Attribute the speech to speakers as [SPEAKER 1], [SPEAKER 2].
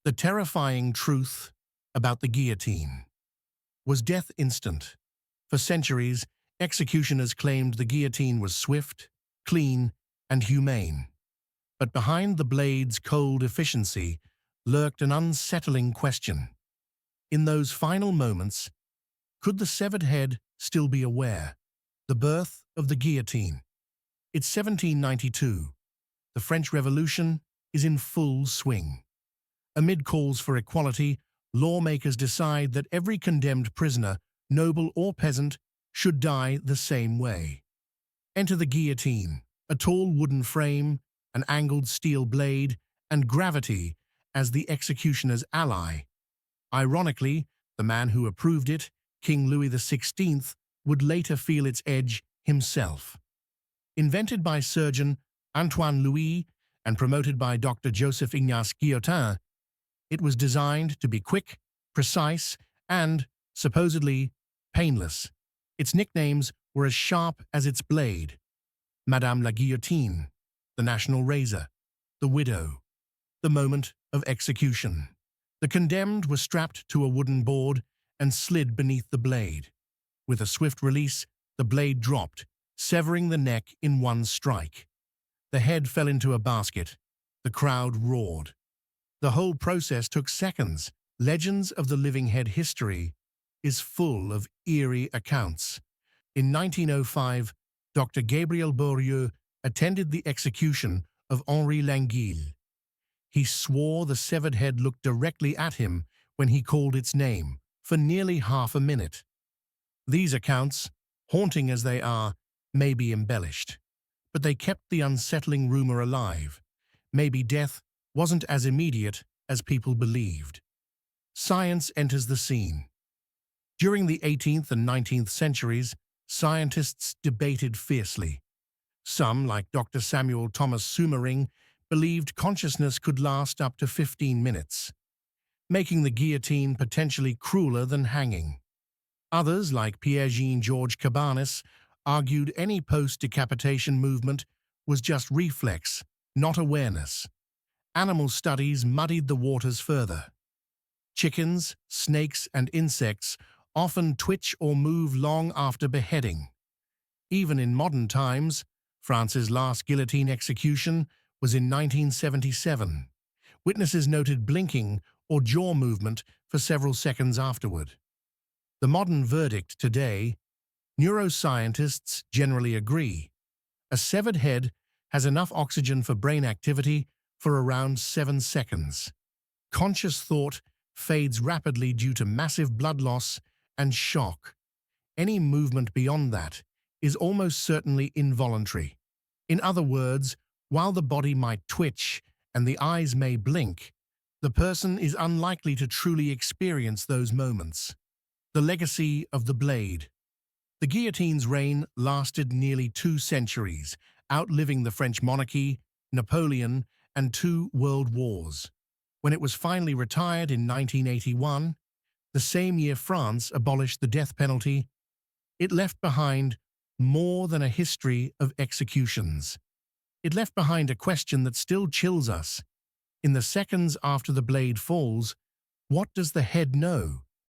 [SPEAKER 1] The terrifying truth about the guillotine. Was death instant? For centuries, executioners claimed the guillotine was swift, clean, and humane. But behind the blade's cold efficiency lurked an unsettling question. In those final moments, could the severed head still be aware? The birth of the guillotine. It's 1792. The French Revolution is in full swing. Amid calls for equality, lawmakers decide that every condemned prisoner, noble or peasant, should die the same way. Enter the guillotine, a tall wooden frame, an angled steel blade, and gravity as the executioner's ally. Ironically, the man who approved it, King Louis XVI, would later feel its edge himself. Invented by surgeon Antoine Louis and promoted by Dr. Joseph Ignace Guillotine, it was designed to be quick, precise, and, supposedly, painless. Its nicknames were as sharp as its blade: Madame la Guillotine, the national razor, the widow, the moment of execution. The condemned were strapped to a wooden board and slid beneath the blade. With a swift release, the blade dropped, severing the neck in one strike. The head fell into a basket. The crowd roared. The whole process took seconds. Legends of the living head history is full of eerie accounts. In 1905, Dr. Gabriel Bourrieu attended the execution of Henri Languille. He swore the severed head looked directly at him when he called its name for nearly half a minute. These accounts, haunting as they are, may be embellished, but they kept the unsettling rumor alive. Maybe death wasn't as immediate as people believed. Science enters the scene. During the 18th and 19th centuries, scientists debated fiercely. Some, like Dr. Samuel Thomas Soumering, believed consciousness could last up to 15 minutes, making the guillotine potentially crueler than hanging. Others, like Pierre-Jean-Georges Cabanis, argued any post-decapitation movement was just reflex, not awareness. Animal studies muddied the waters further. Chickens, snakes, and insects often twitch or move long after beheading. Even in modern times, France's last guillotine execution was in 1977. Witnesses noted blinking or jaw movement for several seconds afterward. The modern verdict today, neuroscientists generally agree. A severed head has enough oxygen for brain activity for around 7 seconds. Conscious thought fades rapidly due to massive blood loss and shock. Any movement beyond that is almost certainly involuntary. In other words, while the body might twitch and the eyes may blink, the person is unlikely to truly experience those moments. The legacy of the blade. The guillotine's reign lasted nearly 2 centuries, outliving the French monarchy, Napoleon, and 2 world wars. When it was finally retired in 1981, the same year France abolished the death penalty, it left behind more than a history of executions. It left behind a question that still chills us. In the seconds after the blade falls, what does the head know?